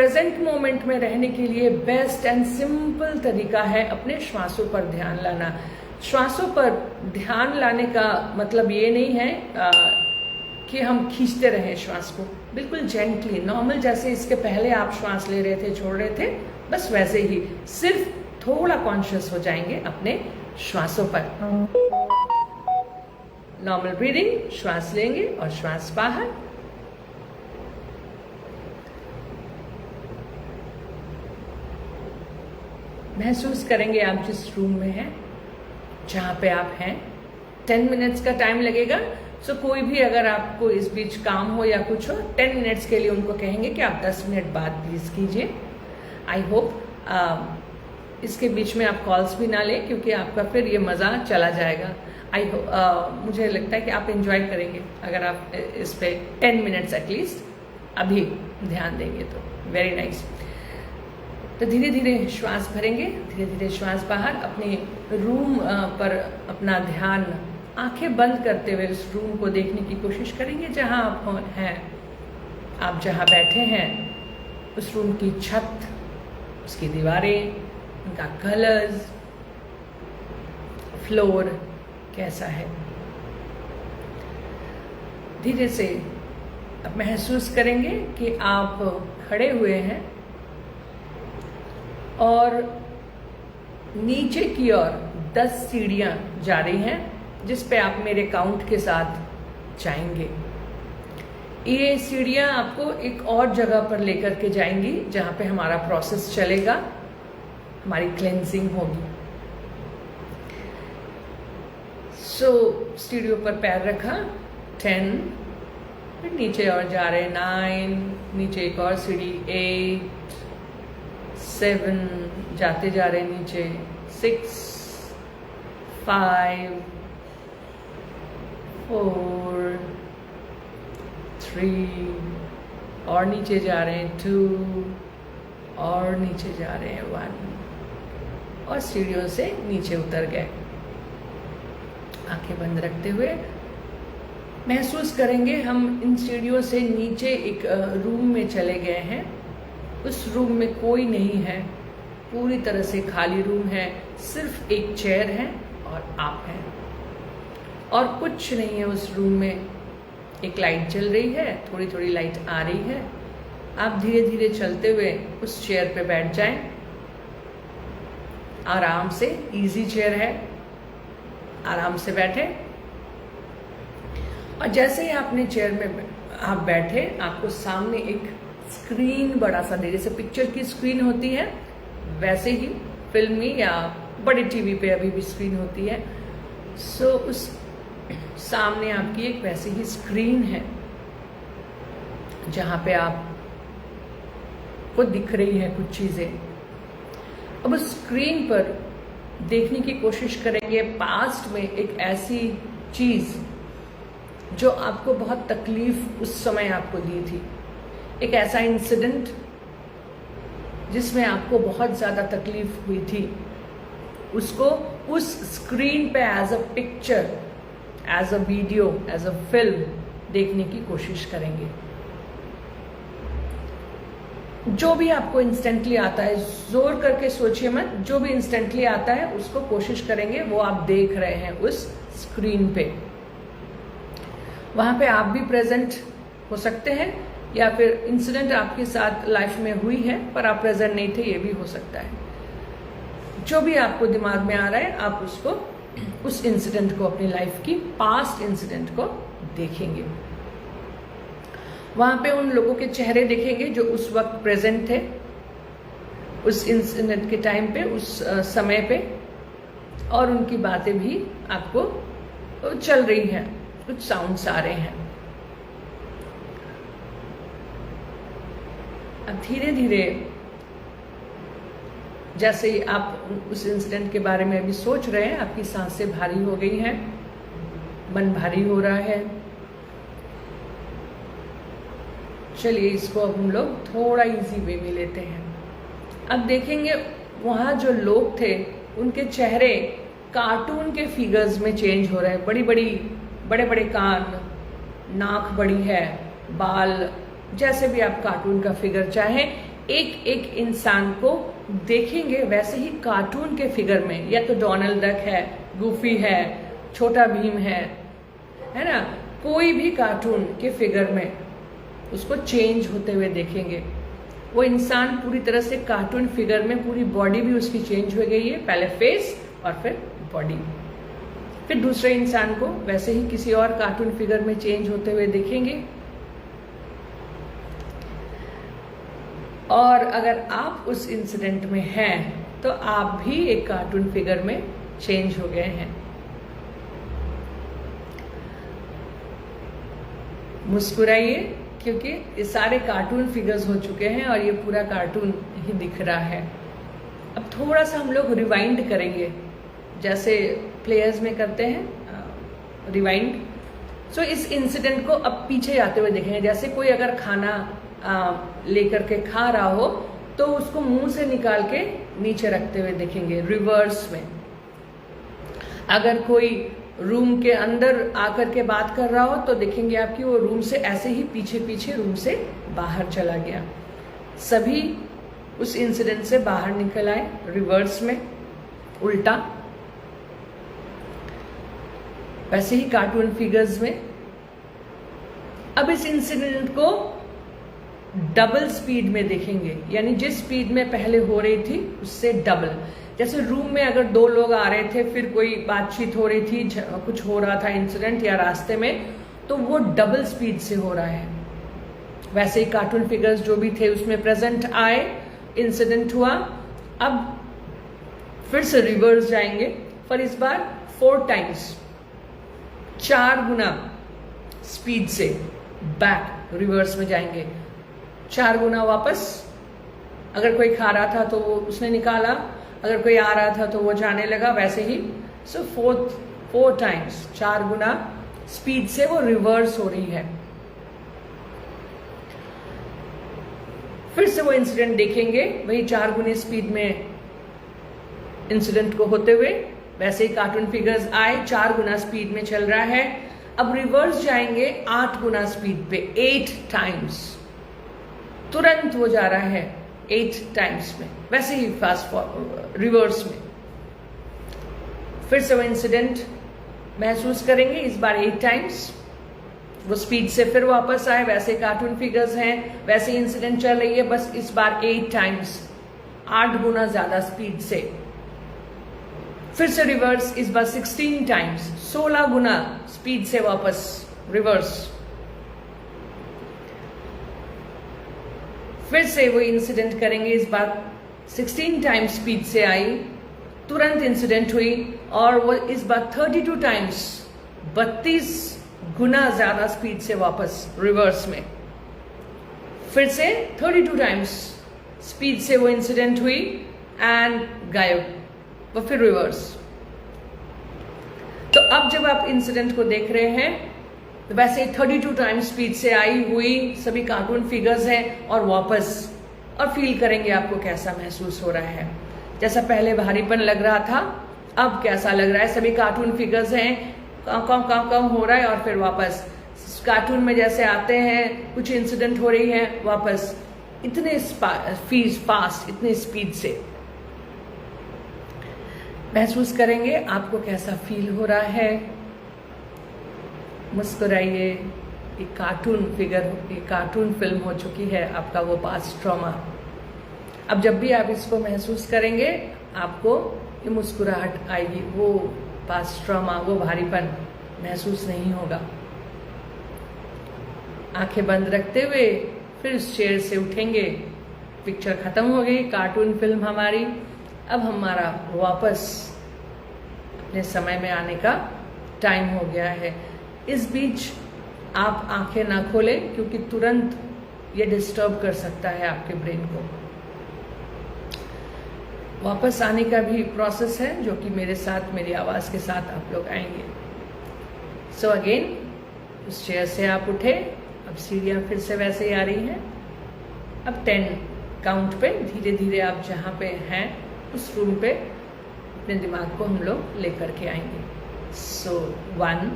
Present moment में रहने के लिए बेस्ट एंड सिंपल तरीका है अपने श्वासों पर ध्यान लाना। श्वासों पर ध्यान लाने का मतलब ये नहीं है कि हम खींचते रहें श्वास को, बिल्कुल जेंटली नॉर्मल, जैसे इसके पहले आप श्वास ले रहे थे छोड़ रहे थे, बस वैसे ही सिर्फ थोड़ा कॉन्शियस हो जाएंगे अपने श्वासों पर। नॉर्मल ब्रीदिंग, श्वास लेंगे और श्वास बाहर। महसूस करेंगे आप जिस रूम में हैं, जहां पे आप हैं। 10 मिनट्स का टाइम लगेगा। सो कोई भी अगर आपको इस बीच काम हो या कुछ हो, 10 मिनट्स के लिए उनको कहेंगे कि आप 10 मिनट बाद प्लीज कीजिए। आई होप इसके बीच में आप कॉल्स भी ना लें, क्योंकि आपका फिर ये मज़ा चला जाएगा। मुझे लगता है कि आप एंजॉय करेंगे अगर आप इस पे 10 मिनट्स एटलीस्ट अभी ध्यान देंगे तो। Very nice. तो धीरे धीरे श्वास भरेंगे, धीरे धीरे श्वास बाहर। अपने रूम पर अपना ध्यान आंखें बंद करते हुए उस रूम को देखने की कोशिश करेंगे जहां आप हैं। आप जहां बैठे हैं उस रूम की छत, उसकी दीवारें, उनका कलर्स, फ्लोर कैसा है। धीरे से अब महसूस करेंगे कि आप खड़े हुए हैं और नीचे की ओर 10 सीढ़ियां जा रही हैं, जिस पे आप मेरे काउंट के साथ जाएंगे। ये सीढ़ियां आपको एक और जगह पर लेकर के जाएंगी जहां पे हमारा प्रोसेस चलेगा, हमारी क्लेंजिंग होगी। सो सीढ़ियों पर पैर रखा, 10, फिर नीचे और जा रहे 9, नीचे एक और सीढ़ी 8, 7, जाते जा रहे नीचे 6, 5, 4, 3, और नीचे जा रहे हैं 2, और नीचे जा रहे हैं 1, और सीढ़ियों से नीचे उतर गए। आंखें बंद रखते हुए महसूस करेंगे हम इन सीढ़ियों से नीचे एक रूम में चले गए हैं। उस रूम में कोई नहीं है, पूरी तरह से खाली रूम है, सिर्फ एक चेयर है और आप हैं, और कुछ नहीं है उस रूम में। एक लाइट जल रही है, थोड़ी थोड़ी लाइट आ रही है। आप धीरे धीरे चलते हुए उस चेयर पे बैठ जाएं, आराम से, इजी चेयर है, आराम से बैठे। और जैसे ही आपने चेयर में आप बैठे, आपको सामने एक स्क्रीन बड़ा सा दे, जैसे पिक्चर की स्क्रीन होती है वैसे ही फिल्मी या बड़े टीवी पे अभी भी स्क्रीन होती है। सो उस सामने आपकी एक वैसी ही स्क्रीन है जहां पे आप को दिख रही है कुछ चीजें। अब उस स्क्रीन पर देखने की कोशिश करेंगे पास्ट में एक ऐसी चीज जो आपको बहुत तकलीफ उस समय आपको दी थी, एक ऐसा इंसिडेंट जिसमें आपको बहुत ज्यादा तकलीफ हुई थी। उसको उस स्क्रीन पे as a picture, as a video, as a film देखने की कोशिश करेंगे। जो भी आपको इंस्टेंटली आता है, जोर करके सोचिए मत, जो भी इंस्टेंटली आता है उसको कोशिश करेंगे वो आप देख रहे हैं उस स्क्रीन पे। वहां पे आप भी प्रेजेंट हो सकते हैं, या फिर इंसिडेंट आपके साथ लाइफ में हुई है पर आप प्रेजेंट नहीं थे, ये भी हो सकता है। जो भी आपको दिमाग में आ रहा है आप उसको, उस इंसिडेंट को, अपनी लाइफ की पास्ट इंसिडेंट को देखेंगे। वहां पे उन लोगों के चेहरे देखेंगे जो उस वक्त प्रेजेंट थे, उस इंसिडेंट के टाइम पे, उस समय पे, और उनकी बातें भी आपको चल रही हैं, कुछ साउंड्स आ रहे हैं। अब धीरे धीरे जैसे ही आप उस इंसिडेंट के बारे में अभी सोच रहे हैं, आपकी सांसें भारी हो गई हैं, मन भारी हो रहा है। चलिए इसको अब हम लोग थोड़ा इजी वे में लेते हैं। अब देखेंगे वहां जो लोग थे उनके चेहरे कार्टून के फिगर्स में चेंज हो रहे हैं। बड़े बड़े कान, नाक बड़ी है, बाल, जैसे भी आप कार्टून का फिगर चाहें, एक एक इंसान को देखेंगे वैसे ही कार्टून के फिगर में, या तो डोनाल्ड डक है, गुफी है, छोटा भीम है ना, कोई भी कार्टून के फिगर में उसको चेंज होते हुए देखेंगे। वो इंसान पूरी तरह से कार्टून फिगर में, पूरी बॉडी भी उसकी चेंज हो गई है, पहले फेस और फिर बॉडी। फिर दूसरे इंसान को वैसे ही किसी और कार्टून फिगर में चेंज होते हुए देखेंगे। और अगर आप उस इंसिडेंट में हैं तो आप भी एक कार्टून फिगर में चेंज हो गए हैं। मुस्कुराइए, क्योंकि ये सारे कार्टून फिगर्स हो चुके हैं और ये पूरा कार्टून ही दिख रहा है। अब थोड़ा सा हम लोग रिवाइंड करेंगे, जैसे प्लेयर्स में करते हैं रिवाइंड। सो इस इंसिडेंट को अब पीछे आते हुए देखेंगे। जैसे कोई अगर खाना लेकर के खा रहा हो तो उसको मुंह से निकाल के नीचे रखते हुए देखेंगे रिवर्स में। अगर कोई रूम के अंदर आकर के बात कर रहा हो तो देखेंगे आपकी वो रूम से ऐसे ही पीछे पीछे रूम से बाहर चला गया। सभी उस इंसिडेंट से बाहर निकल आए रिवर्स में, उल्टा। वैसे ही कार्टून फिगर्स में। अब इस इंसिडेंट को डबल स्पीड में देखेंगे, यानी जिस स्पीड में पहले हो रही थी उससे डबल। जैसे रूम में अगर दो लोग आ रहे थे, फिर कोई बातचीत हो रही थी, कुछ हो रहा था इंसिडेंट या रास्ते में, तो वो डबल स्पीड से हो रहा है। वैसे ही कार्टून फिगर्स जो भी थे उसमें प्रेजेंट आए, इंसिडेंट हुआ। अब फिर से रिवर्स जाएंगे, पर इस बार 4 टाइम्स, 4 गुना स्पीड से बैक रिवर्स में जाएंगे। 4 गुना वापस। अगर कोई खा रहा था तो वो उसने निकाला, अगर कोई आ रहा था तो वो जाने लगा, वैसे ही। सो 4 टाइम्स, 4 गुना स्पीड से वो रिवर्स हो रही है। फिर से वो इंसिडेंट देखेंगे, वही 4 गुने स्पीड में इंसिडेंट को होते हुए। वैसे ही कार्टून फिगर्स आए, 4 गुना स्पीड में चल रहा है। अब रिवर्स जाएंगे 8 गुना स्पीड पे, 8 टाइम्स। तुरंत वो जा रहा है 8 टाइम्स में, वैसे ही फास्ट रिवर्स में। फिर से वो इंसिडेंट महसूस करेंगे, इस बार 8 टाइम्स। वो स्पीड से फिर वापस आए, वैसे कार्टून फिगर्स हैं, वैसे इंसिडेंट चल रही है, बस इस बार 8 टाइम्स, 8 गुना ज्यादा स्पीड से। फिर से रिवर्स, इस बार 16 टाइम्स, 16 गुना स्पीड से वापस रिवर्स। फिर से वो इंसिडेंट करेंगे, इस बार 16 टाइम्स स्पीड से आई, तुरंत इंसिडेंट हुई। और वो इस बार 32 टाइम्स, 32 गुना ज्यादा स्पीड से वापस रिवर्स में। फिर से 32 टाइम्स स्पीड से वो इंसिडेंट हुई एंड गायब, वो फिर रिवर्स। तो अब जब आप इंसिडेंट को देख रहे हैं तो वैसे 32 टाइम्स स्पीड से आई हुई सभी कार्टून फिगर्स हैं और वापस। और फील करेंगे आपको कैसा महसूस हो रहा है। जैसा पहले भारीपन लग रहा था, अब कैसा लग रहा है। सभी कार्टून फिगर्स हैं, कम हो रहा है और फिर वापस। कार्टून में जैसे आते हैं, कुछ इंसिडेंट हो रही है, वापस इतने फास्ट, इतने स्पीड से महसूस करेंगे आपको कैसा फील हो रहा है। मुस्कुराइए। एक कार्टून फिगर, एक कार्टून फिल्म हो चुकी है आपका वो पास्ट ट्रॉमा। अब जब भी आप इसको महसूस करेंगे आपको ये मुस्कुराहट आएगी, वो पास्ट ट्रॉमा, वो भारीपन महसूस नहीं होगा। आंखें बंद रखते हुए फिर उस चेयर से उठेंगे। पिक्चर खत्म हो गई, कार्टून फिल्म हमारी। अब हमारा वापस अपने समय में आने का टाइम हो गया है। इस बीच आप आंखें ना खोलें, क्योंकि तुरंत ये डिस्टर्ब कर सकता है आपके ब्रेन को। वापस आने का भी प्रोसेस है, जो कि मेरे साथ, मेरी आवाज के साथ आप लोग आएंगे। सो अगेन उस चेयर से आप उठे, अब सीढ़ियां फिर से वैसे ही आ रही हैं। अब 10 काउंट पे धीरे धीरे आप जहाँ पे हैं उस रूम पे अपने दिमाग को हम लोग लेकर के आएंगे। सो 1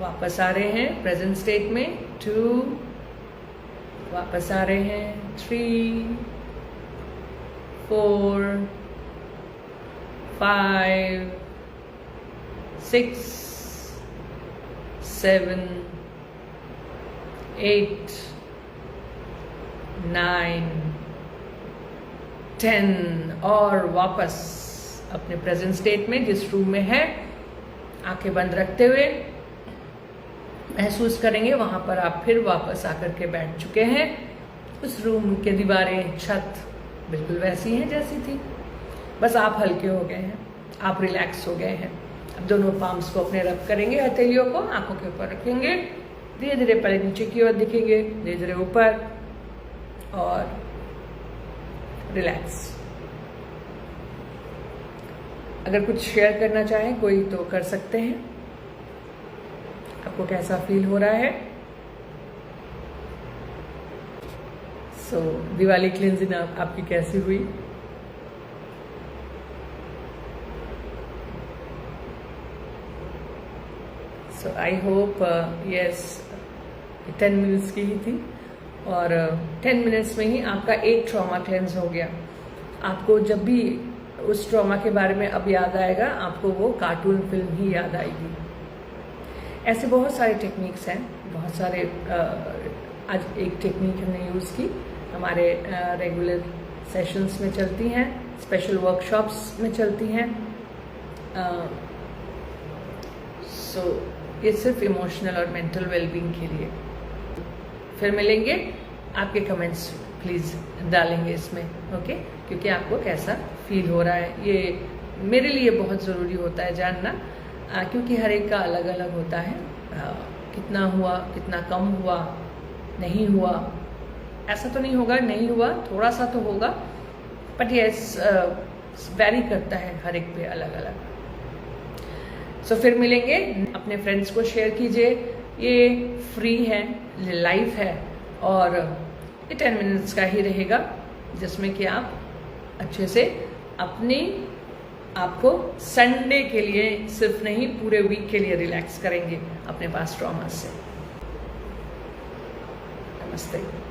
वापस आ रहे हैं प्रेजेंट स्टेट में, 2 वापस आ रहे हैं, 3 4, 5, 6, 7, 8, 9, 10 और वापस अपने प्रेजेंट स्टेट में जिस रूम में है आंखें बंद रखते हुए महसूस करेंगे वहां पर आप फिर वापस आकर के बैठ चुके हैं। उस रूम के दीवारें, छत बिल्कुल वैसी हैं जैसी थी, बस आप हल्के हो गए हैं, आप रिलैक्स हो गए हैं। अब दोनों पाम्स को अपने रब करेंगे, हथेलियों को आंखों के ऊपर रखेंगे, धीरे धीरे पहले नीचे की ओर दिखेंगे, धीरे धीरे ऊपर और रिलैक्स। अगर कुछ शेयर करना चाहें कोई तो कर सकते हैं। आपको कैसा फील हो रहा है? दिवाली क्लींजिंग आपकी कैसी हुई? आई होप यस 10 मिनट्स की ही थी और 10 मिनट्स में ही आपका एक ट्रॉमा क्लेंस हो गया। आपको जब भी उस ट्रॉमा के बारे में अब याद आएगा, आपको वो कार्टून फिल्म ही याद आएगी। ऐसे बहुत सारे टेक्निक्स हैं, बहुत सारे आज एक टेक्निक हमने यूज़ की, हमारे रेगुलर सेशंस में चलती हैं, स्पेशल वर्कशॉप्स में चलती हैं। ये सिर्फ इमोशनल और मेंटल वेलबींग के लिए। फिर मिलेंगे, आपके कमेंट्स प्लीज़ डालेंगे इसमें, ओके? क्योंकि आपको कैसा फील हो रहा है ये मेरे लिए बहुत ज़रूरी होता है जानना, क्योंकि हर एक का अलग अलग होता है। कितना हुआ, कितना कम हुआ, नहीं हुआ, ऐसा तो नहीं होगा नहीं हुआ, थोड़ा सा तो होगा, बट यस वैरी करता है हर एक पे अलग अलग। फिर मिलेंगे, अपने फ्रेंड्स को शेयर कीजिए। ये फ्री है, लाइव है और ये 10 मिनट्स का ही रहेगा, जिसमें कि आप अच्छे से आपको संडे के लिए सिर्फ नहीं पूरे वीक के लिए रिलैक्स करेंगे अपने पास ट्रॉमा से। नमस्ते।